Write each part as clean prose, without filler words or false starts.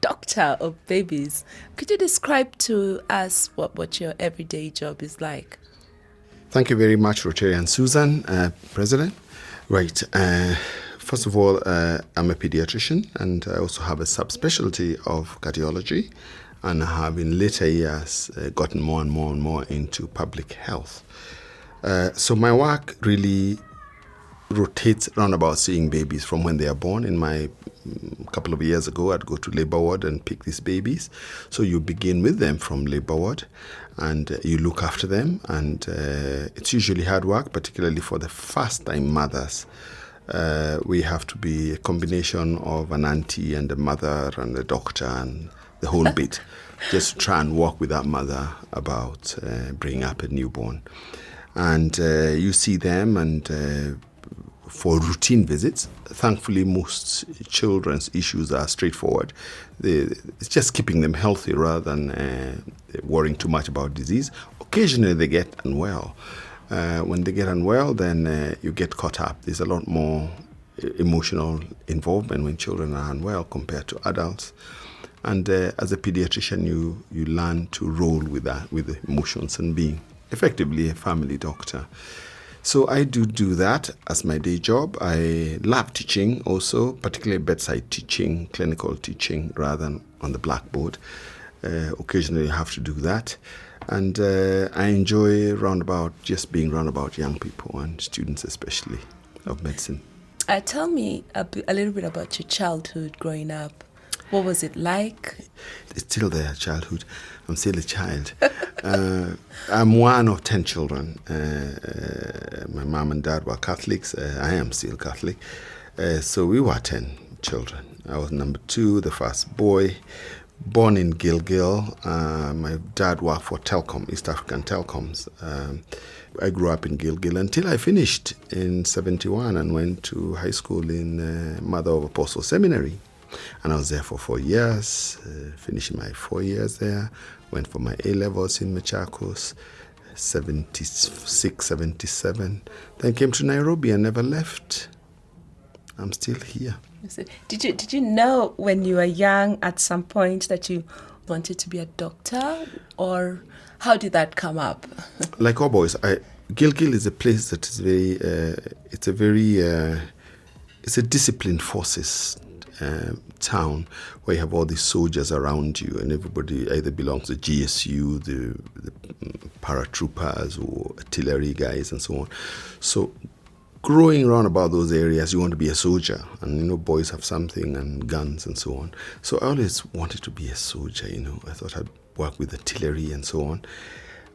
doctor of babies. Could you describe to us what your everyday job is like? Thank you very much, Rotary and Susan, President. Right. First of all, I'm a pediatrician and I also have a subspecialty of cardiology, and I have in later years gotten more and more and more into public health. So my work really rotates around about seeing babies from when they are born. In my couple of years ago, I'd go to labor ward and pick these babies. So you begin with them from labor ward and you look after them. And it's usually hard work, particularly for the first-time mothers. We have to be a combination of an auntie and a mother and a doctor and the whole bit, just to try and work with that mother about bringing up a newborn. And you see them and for routine visits. Thankfully, most children's issues are straightforward. It's just keeping them healthy rather than worrying too much about disease. Occasionally, they get unwell. When they get unwell, then you get caught up. There's a lot more emotional involvement when children are unwell compared to adults. And as a pediatrician, you learn to roll with that, with the emotions and being effectively a family doctor. So I do that as my day job. I love teaching also, particularly bedside teaching, clinical teaching rather than on the blackboard. Occasionally I have to do that. And I enjoy just being roundabout young people and students especially of medicine. Tell me a little bit about your childhood growing up. What was it like? It's still there, childhood. I'm still a child. I'm one of 10 children. My mom and dad were Catholics. I am still Catholic. So we were 10 children. I was number 2, the first boy, born in Gilgil. My dad worked for Telcom, East African Telecoms. I grew up in Gilgil until I finished in 71 and went to high school in Mother of Apostle Seminary. And I was there for 4 years, finishing my 4 years there. Went for my A-levels in Machakos, 76, 77. Then came to Nairobi and never left. I'm still here. Did you know when you were young at some point that you wanted to be a doctor, or how did that come up? Like all boys, Gilgil is a place that is it's a disciplined forces town where you have all these soldiers around you, and everybody either belongs to GSU, the paratroopers or artillery guys and so on. So growing around about those areas, you want to be a soldier, and boys have something and guns and so on. So I always wanted to be a soldier. I thought I'd work with artillery and so on.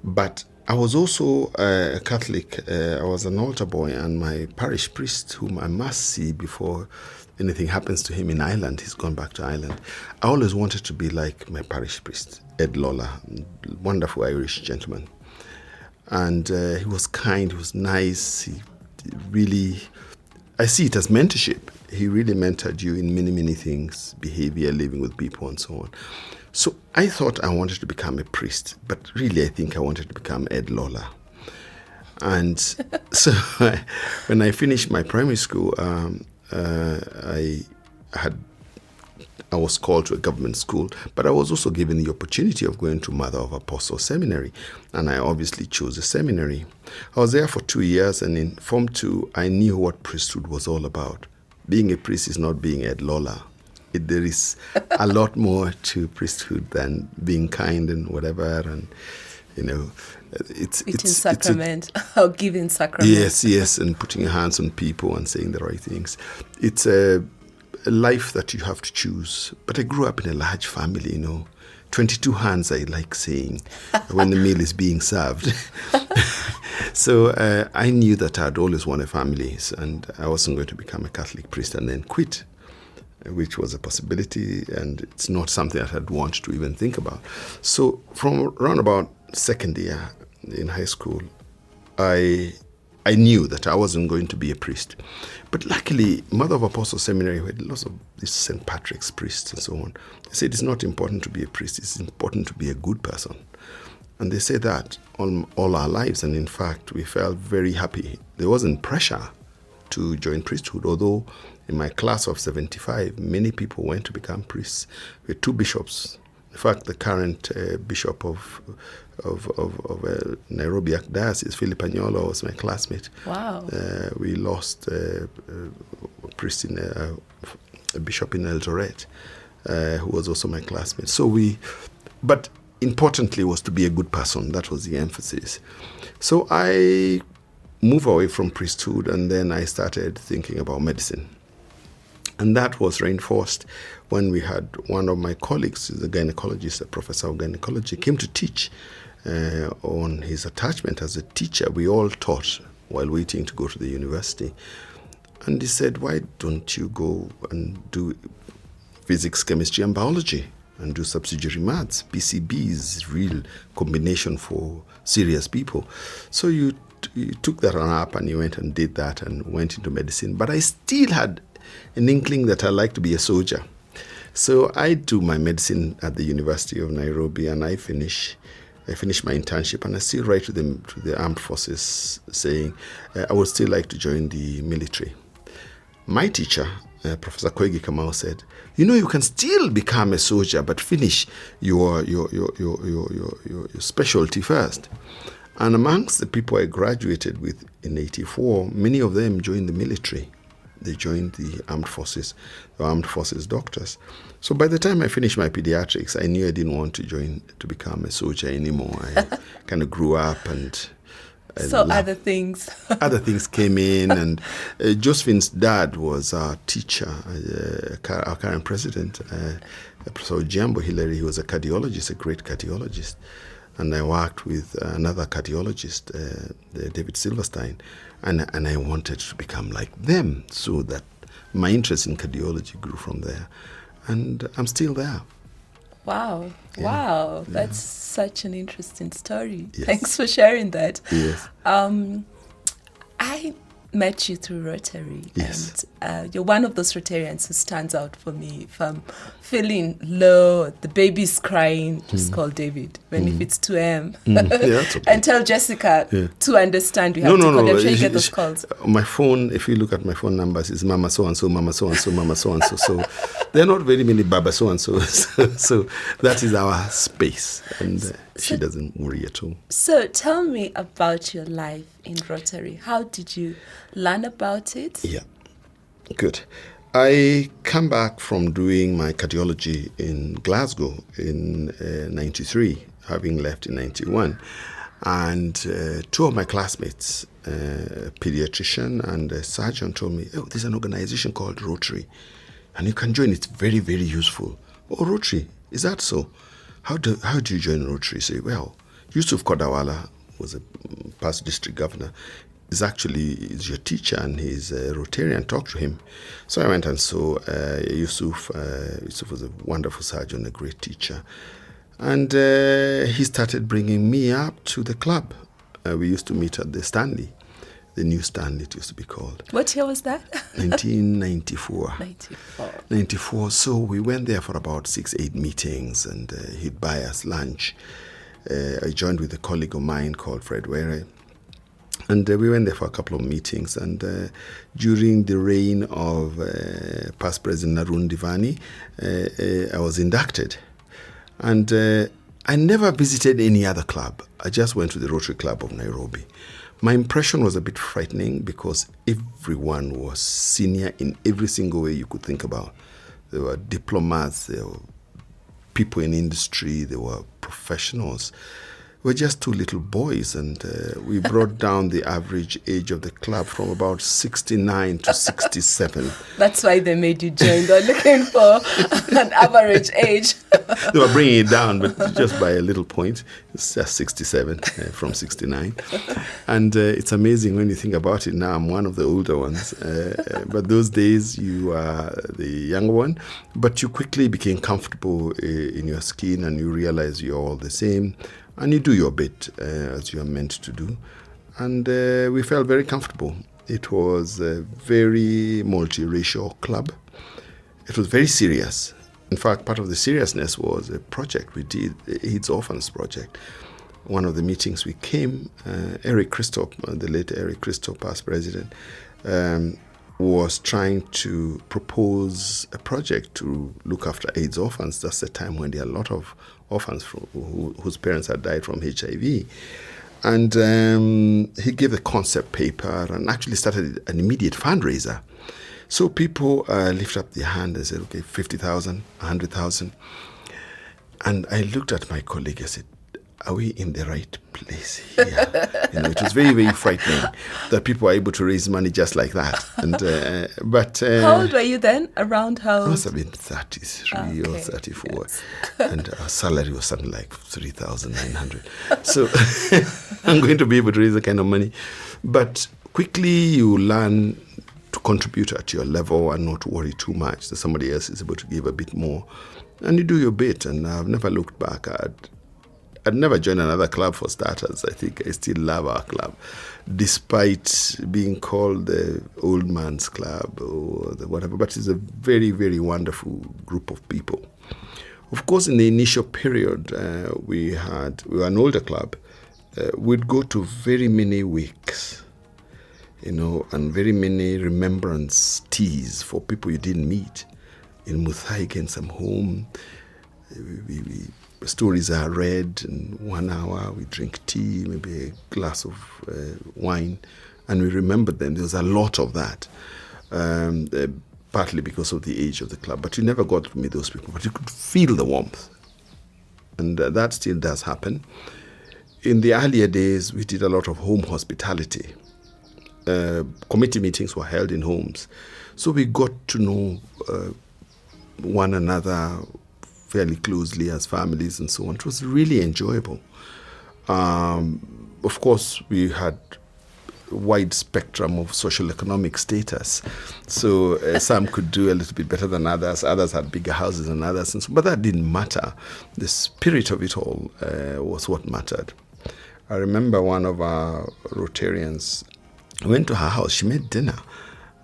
But I was also a Catholic. I was an altar boy, and my parish priest, whom I must see before anything happens to him in Ireland, he's gone back to Ireland. I always wanted to be like my parish priest, Ed Lawler, wonderful Irish gentleman. And he was kind, he was nice. He really, I see it as mentorship. He really mentored you in many, many things, behavior, living with people and so on. So I thought I wanted to become a priest, but really I think I wanted to become Ed Lawler. And so when I finished my primary school, I was called to a government school, but I was also given the opportunity of going to Mother of Apostle Seminary, and I obviously chose the seminary. I was there for 2 years, and in Form 2, I knew what priesthood was all about. Being a priest is not being Ed Lawler. There is a lot more to priesthood than being kind and whatever, and it's sacrament or giving sacrament. Yes, and putting your hands on people and saying the right things. It's a life that you have to choose. But I grew up in a large family, 22 hands, I like saying, when the meal is being served. So I knew that I'd always wanted families, and I wasn't going to become a Catholic priest and then quit, which was a possibility, and it's not something that I'd want to even think about. So from around about second year in high school, I knew that I wasn't going to be a priest. But luckily, Mother of Apostle Seminary had lots of these St. Patrick's priests and so on. They said it's not important to be a priest, it's important to be a good person. And they say that all our lives, and in fact, we felt very happy. There wasn't pressure to join priesthood, although in my class of 75, many people went to become priests. We had 2 bishops. In fact, the current bishop of Nairobi Archdiocese, Philip Anyolo, was my classmate. Wow. We lost a priest a bishop in Eldoret, who was also my classmate. But importantly was to be a good person. That was the emphasis. So I moved away from priesthood, and then I started thinking about medicine. And that was reinforced when we had one of my colleagues, the gynecologist, a professor of gynecology, came to teach on his attachment as a teacher. We all taught while waiting to go to the university. And he said, why don't you go and do physics, chemistry, and biology and do subsidiary maths? PCB is real combination for serious people. So you took that on up and you went and did that and went into medicine. But I still had an inkling that I like to be a soldier. So I do my medicine at the University of Nairobi, and I finish my internship, and I still write to the armed forces saying I would still like to join the military. My teacher, Professor Koigi Kamau, said, you can still become a soldier, but finish your specialty first. And amongst the people I graduated with in 84, many of them joined the military. They joined the armed forces doctors. So by the time I finished my pediatrics, I knew I didn't want to become a soldier anymore. I kind of grew up and so other things came in, and Josephine's dad was our teacher, our current president, Professor Jambo Hillary. He was a cardiologist, a great cardiologist. And I worked with another cardiologist, David Silverstein, and I wanted to become like them, so that my interest in cardiology grew from there. And I'm still there. Wow. Yeah. Wow. That's such an interesting story. Yes. Thanks for sharing that. Yes. I met you through Rotary. Yes. And you're one of those Rotarians who stands out for me. If I'm feeling low, the baby's crying, just call David. If it's 2 a.m. Yeah, that's okay. And tell Jessica to understand we have to call. I'm sure you get those calls. My phone, if you look at my phone numbers, is Mama so-and-so, Mama so-and-so, Mama so-and-so. So there are not very many Baba so-and-so. So that is our space. And she doesn't worry at all. So tell me about your life in Rotary. How did you learn about it? Yeah, good. I come back from doing my cardiology in Glasgow in 93, having left in 91. And 2 of my classmates, a pediatrician and a surgeon, told me, there's an organization called Rotary, and you can join. It's very, very useful. Oh, Rotary, is that so? How do you join Rotary? Say, well, Yusuf Kodawala was a past district governor. Is your teacher, and he's a Rotarian. Talk to him. So I went and saw Yusuf. Yusuf was a wonderful surgeon, a great teacher. And he started bringing me up to the club. We used to meet at the Stanley, the new Stanley it used to be called. What year was that? 1994. 94. So we went there for about 6-8 meetings, and he'd buy us lunch. I joined with a colleague of mine called Fred Were. And we went there for a couple of meetings. And during the reign of past President Narun Divani, I was inducted. And I never visited any other club. I just went to the Rotary Club of Nairobi. My impression was a bit frightening because everyone was senior in every single way you could think about. There were diplomats, there were people in industry, there were professionals. We're just 2 little boys, and we brought down the average age of the club from about 69 to 67. That's why they made you join. They're looking for an average age. They were bringing it down, but just by a little point. It's just 67 from 69. And it's amazing when you think about it now. I'm one of the older ones. But those days, you are the younger one. But you quickly became comfortable in your skin, and you realize you're all the same. And you do your bit as you are meant to do. And we felt very comfortable. It was a very multiracial club. It was very serious. In fact, part of the seriousness was a project we did, the AIDS Orphans Project. One of the meetings we came, Eric Christop, the late Eric Christop, past president, was trying to propose a project to look after AIDS orphans. That's a time when there are a lot of orphans whose parents had died from HIV. And he gave the concept paper and actually started an immediate fundraiser. So people lift up their hand and said, okay, 50,000, 100,000. And I looked at my colleague, I said, are we in the right place here? It was very, very frightening that people are able to raise money just like that. And but how old were you then? Around how old? I must have been 33 or 34. Yes. And our salary was something like 3,900. So I'm going to be able to raise that kind of money. But quickly you learn to contribute at your level and not worry too much that somebody else is able to give a bit more. And you do your bit. And I've never looked back. I'd never joined another club for starters. I think I still love our club, despite being called the old man's club or the whatever. But it's a very, very wonderful group of people. Of course, in the initial period, we were an older club. We'd go to very many weeks, and very many remembrance teas for people you didn't meet. In Muthaiga, in some home, stories are read in 1 hour. We drink tea, maybe a glass of wine, and we remember them. There was a lot of that, partly because of the age of the club. But you never got to meet those people, but you could feel the warmth. And that still does happen. In the earlier days, we did a lot of home hospitality. Committee meetings were held in homes. So we got to know one another fairly closely as families and so on. It was really enjoyable. Of course, we had a wide spectrum of social economic status. So some could do a little bit better than others. Others had bigger houses than others. And so, but that didn't matter. The spirit of it all was what mattered. I remember one of our Rotarians went to her house. She made dinner.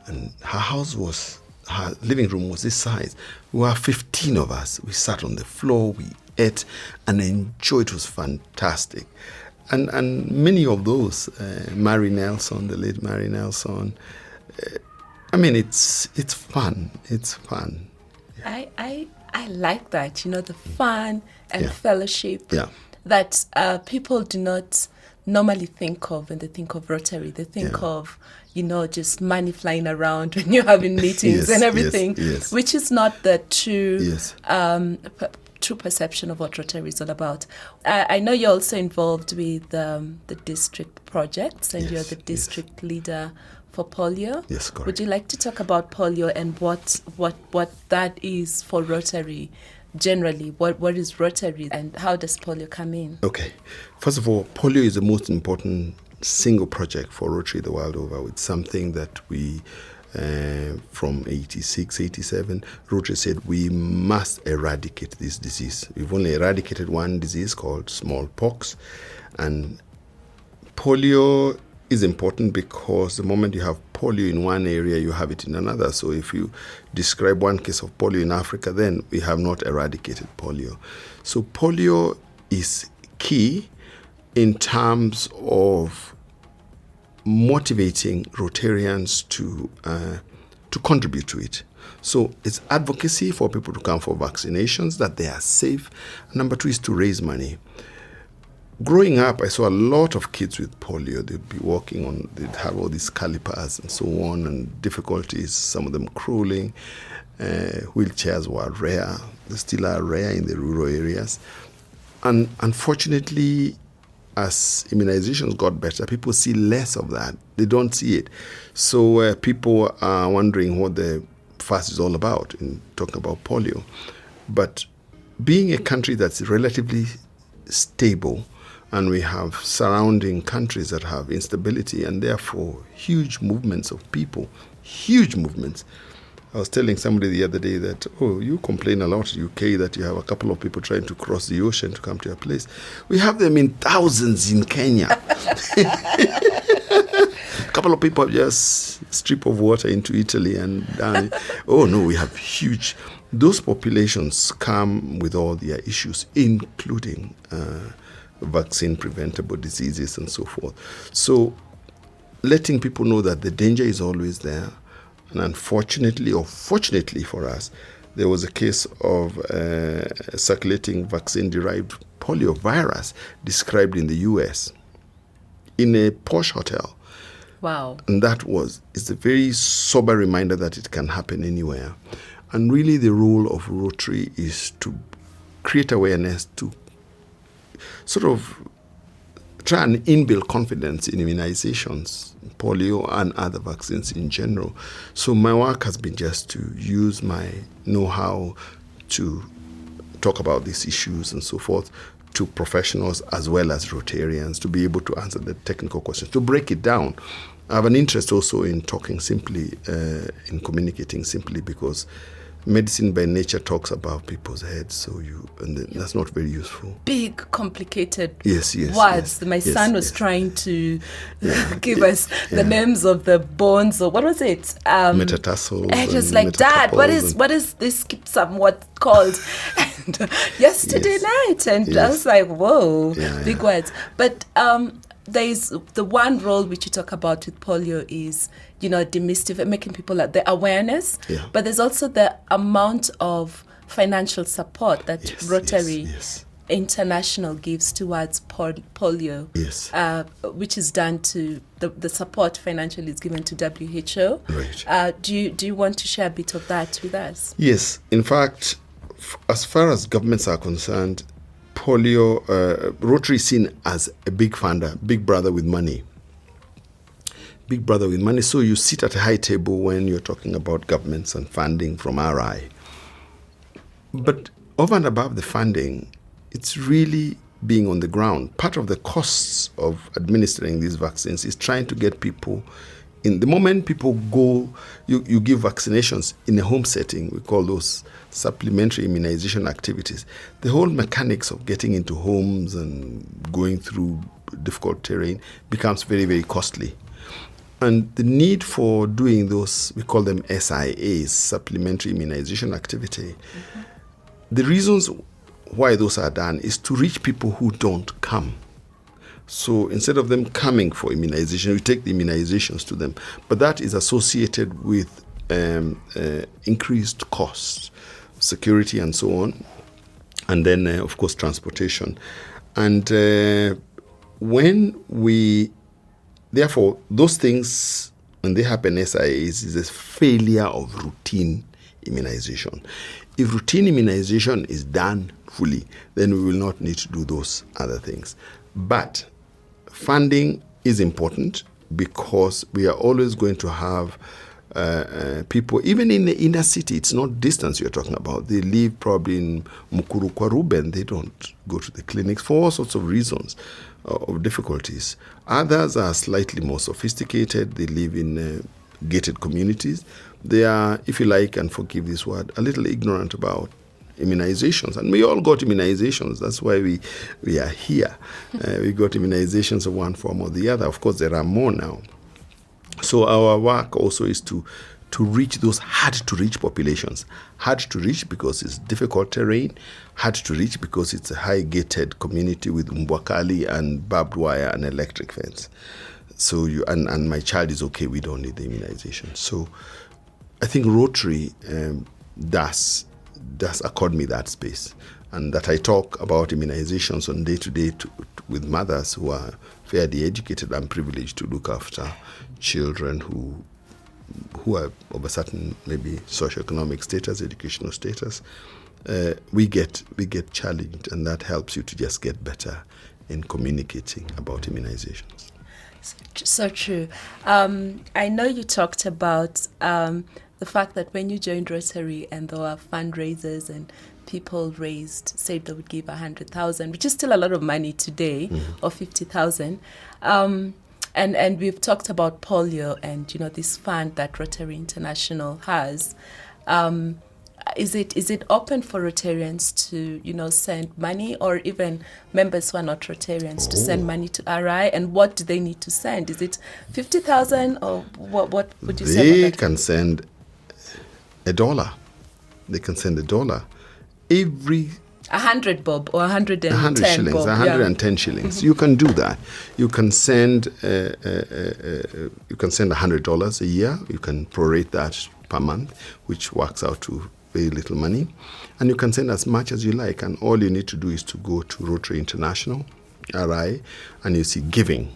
And her living room was this size. We were 15 of us. We sat on the floor, we ate and enjoyed. It was fantastic. And many of those, Mary Nelson, the late Mary Nelson, it's fun. It's fun. Yeah. I like that, the fun and fellowship that people do not normally think of when they think of Rotary. They think of, just money flying around when you're having meetings and everything, which is not the true true perception of what Rotary is all about. I know you're also involved with the district projects, and you're the district leader for polio. Yes, correct. Would you like to talk about polio and what that is for Rotary? Generally, what is Rotary and how does polio come in? Okay. First of all, polio is the most important single project for Rotary the world over. It's something that we, from 86, 87, Rotary said we must eradicate this disease. We've only eradicated one disease called smallpox. And polio is important because the moment you have polio in one area, you have it in another. So if you describe one case of polio in Africa, then we have not eradicated polio. So polio is key in terms of motivating Rotarians to contribute to it. So it's advocacy for people to come for vaccinations, that they are safe. Number two is to raise money. Growing up, I saw a lot of kids with polio. They'd be walking on, they'd have all these calipers and so on, and difficulties, some of them crawling. Wheelchairs were rare. They still are rare in the rural areas. And unfortunately, as immunizations got better, people see less of that. They don't see it. So people are wondering what the fuss is all about in talking about polio. But being a country that's relatively stable, and we have surrounding countries that have instability and therefore huge movements of people, huge movements. I was telling somebody the other day that, you complain a lot in UK that you have a couple of people trying to cross the ocean to come to your place. We have them in thousands in Kenya. A couple of people just strip of water into Italy and down. Oh no, we have huge. Those populations come with all their issues, including vaccine preventable diseases and so forth. So letting people know that the danger is always there. And unfortunately, or fortunately for us, there was a case of circulating vaccine-derived polio virus described in the US in a posh hotel. Wow. And it's a very sober reminder that it can happen anywhere. And really the role of Rotary is to create awareness, to sort of try and inbuild confidence in immunizations, polio and other vaccines in general. So my work has been just to use my know-how to talk about these issues and so forth to professionals as well as Rotarians to be able to answer the technical questions, to break it down. I have an interest also in talking simply, in communicating simply, because medicine by nature talks about people's heads, that's not very useful. Big, complicated words. Yes, my son was trying to give us the names of the bones, or what was it? Metatarsals. And just like, Dad, what is this somewhat called? And yesterday night, and I was like, whoa, big words. But there's the one role which you talk about with polio is, demystifying, making people the awareness. Yeah. But there's also the amount of financial support that Rotary International gives towards polio. Yes. Which is done to the support financially is given to WHO. Right. Do you want to share a bit of that with us? Yes. In fact, as far as governments are concerned, polio, Rotary is seen as a big funder, big brother with money. Big brother with money. So you sit at a high table when you're talking about governments and funding from RI. But over and above the funding, it's really being on the ground. Part of the costs of administering these vaccines is trying to get people in. The moment people go, you give vaccinations in a home setting, we call those supplementary immunization activities. The whole mechanics of getting into homes and going through difficult terrain becomes very, very costly. And the need for doing those, we call them SIAs, supplementary immunization activity. Mm-hmm. The reasons why those are done is to reach people who don't come. So instead of them coming for immunization, we take the immunizations to them. But that is associated with increased costs, security and so on. And then, of course, transportation. And therefore, those things, when they happen, SIAs, is a failure of routine immunization. If routine immunization is done fully, then we will not need to do those other things. But funding is important because we are always going to have people, even in the inner city, it's not distance you're talking about. They live probably in Mukuru Kwaruben, and they don't go to the clinics for all sorts of reasons of difficulties. Others are slightly more sophisticated. They live in gated communities. They are, if you like, and forgive this word, a little ignorant about immunizations. And we all got immunizations. That's why we are here. We got immunizations of one form or the other. Of course, there are more now. So our work also is to reach those hard-to-reach populations. Hard to reach because it's difficult terrain. Hard to reach because it's a high-gated community with mbwakali and barbed wire and electric fence. So and my child is okay, we don't need the immunization. So I think Rotary does accord me that space, and that I talk about immunizations on day-to-day with mothers who are fairly educated and privileged to look after children who are of a certain maybe socioeconomic status, educational status. We get challenged, and that helps you to just get better in communicating about immunizations. So true. I know you talked about the fact that when you joined Rotary and there were fundraisers and people said they would give 100,000, which is still a lot of money today, or 50,000. And we've talked about polio and this fund that Rotary International has. Is it open for Rotarians to send money, or even members who are not Rotarians to send money to RI? And what do they need to send? Is it 50,000 or what would you say about that? They can send $1. They can send $1. 100 bob or 110 100 shillings, bob. 110 shillings. You can do that. You can send $100 a year. You can prorate that per month, which works out to very little money. And you can send as much as you like. And all you need to do is to go to Rotary International, RI, and you see giving.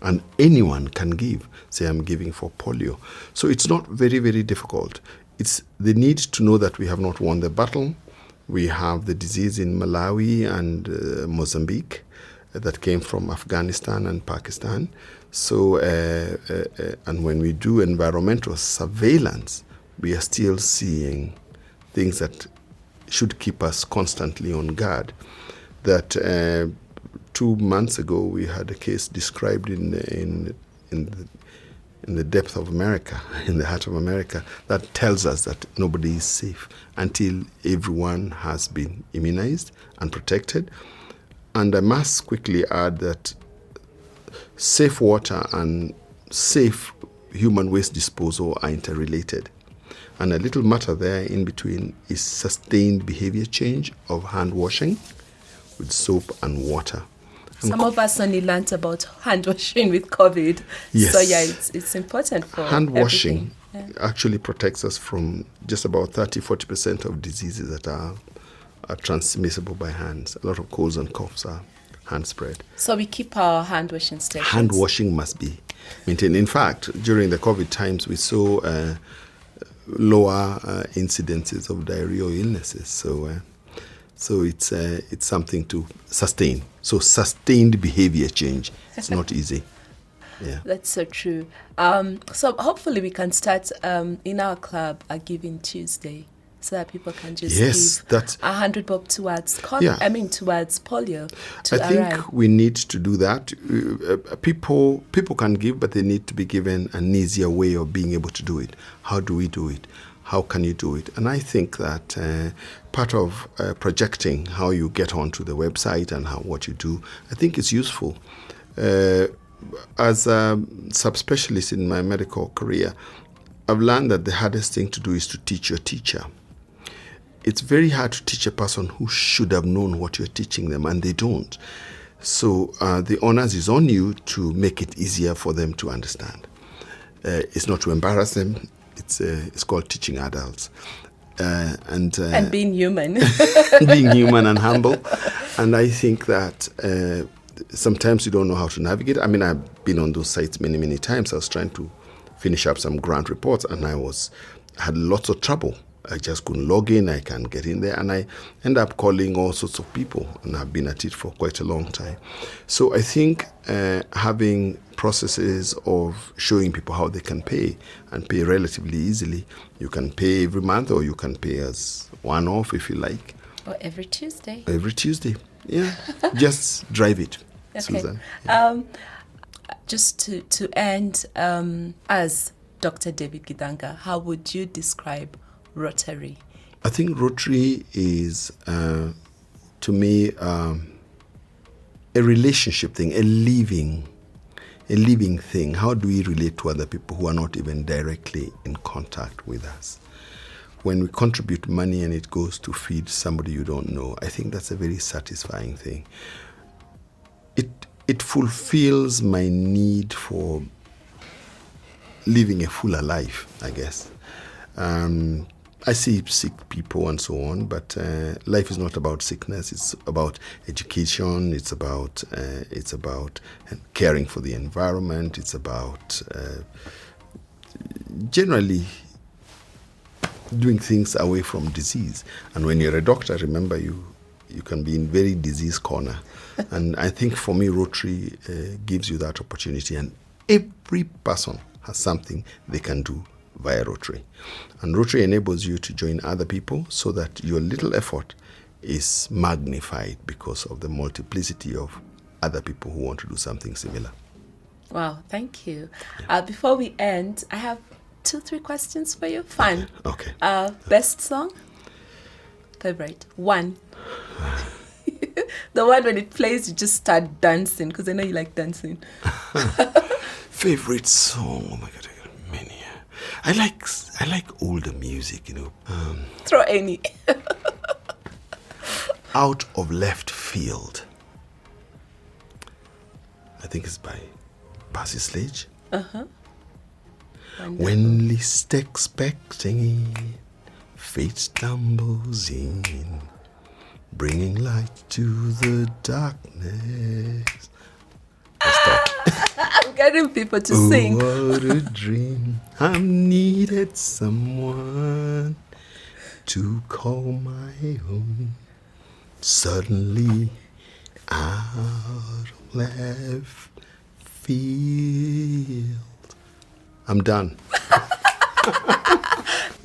And anyone can give. Say, I'm giving for polio. So it's not very, very difficult. It's the need to know that we have not won the battle. We have the disease in Malawi and Mozambique that came from Afghanistan and Pakistan. So, and when we do environmental surveillance, we are still seeing things that should keep us constantly on guard. That 2 months ago, we had a case described in the depth of America, in the heart of America, that tells us that nobody is safe until everyone has been immunized and protected. And I must quickly add that safe water and safe human waste disposal are interrelated. And a little matter there in between is sustained behavior change of hand washing with soap and water. Some of us only learnt about hand washing with COVID. Yes. So yeah, it's important for hand washing actually protects us from just about 30-40% of diseases that are transmissible by hands. A lot of colds and coughs are hand spread. So we keep our hand washing stations. Hand washing must be maintained. In fact, during the COVID times, we saw lower incidences of diarrhea or illnesses. So it's something to sustain. So sustained behavior change. It's not easy. Yeah. That's so true. So hopefully we can start in our club a Giving Tuesday, so that people can just give that's 100 bob towards towards polio. I think we need to do that. People can give, but they need to be given an easier way of being able to do it. How do we do it? How can you do it? And I think that part of projecting how you get onto the website and what you do, I think it's useful. As a subspecialist in my medical career, I've learned that the hardest thing to do is to teach your teacher. It's very hard to teach a person who should have known what you're teaching them, and they don't. So the onus is on you to make it easier for them to understand. It's not to embarrass them. It's called teaching adults. And being human. being human and humble. And I think that sometimes you don't know how to navigate. I mean, I've been on those sites many, many times. I was trying to finish up some grant reports, and I had lots of trouble. I just couldn't log in. I can't get in there. And I end up calling all sorts of people, and I've been at it for quite a long time. So I think having processes of showing people how they can pay and pay relatively easily. You can pay every month, or you can pay as one-off if you like. Or every Tuesday. Every Tuesday, yeah. Just drive it, okay. Susan. Yeah. Just to end, as Dr. David Githanga, how would you describe Rotary? I think Rotary is, to me, a relationship thing, a living thing. How do we relate to other people who are not even directly in contact with us? When we contribute money and it goes to feed somebody you don't know, I think that's a very satisfying thing. It fulfills my need for living a fuller life, I guess. I see sick people and so on, but life is not about sickness. It's about education. It's about caring for the environment. It's about generally doing things away from disease. And when you're a doctor, remember you can be in very disease corner. And I think for me, Rotary gives you that opportunity. And every person has something they can do via Rotary. And Rotary enables you to join other people so that your little effort is magnified because of the multiplicity of other people who want to do something similar. Wow, thank you. Before we end, I have 2-3 questions for you. Fun. Okay. Best song? Favorite? One. The one when it plays, you just start dancing, because I know you like dancing. Favorite song? Oh my God, I got many. I like older music, you know. Throw any. out of left field. I think it's by Percy Sledge. When least expecting it, fate stumbles in, bringing light to the darkness. I'm getting people to sing. What a dream. I needed someone to call my own. Suddenly, out of left field. I'm done.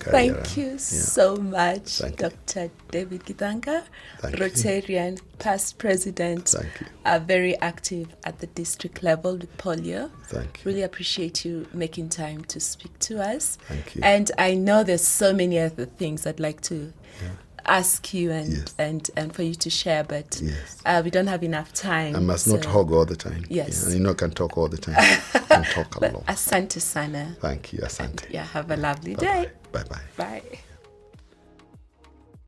Thank you so much, Thank you. Dr. David Githanga, Thank you. Rotarian, past president, Thank you. Very active at the district level with polio. Thank you. Really appreciate you making time to speak to us. Thank you. And I know there's so many other things I'd like to ask you and for you to share, but we don't have enough time. I must not hog all the time. Yes. And I can talk all the time. I can talk a lot. Asante sana. Thank you, Asante. Yeah, have a lovely day. Bye-bye. Bye.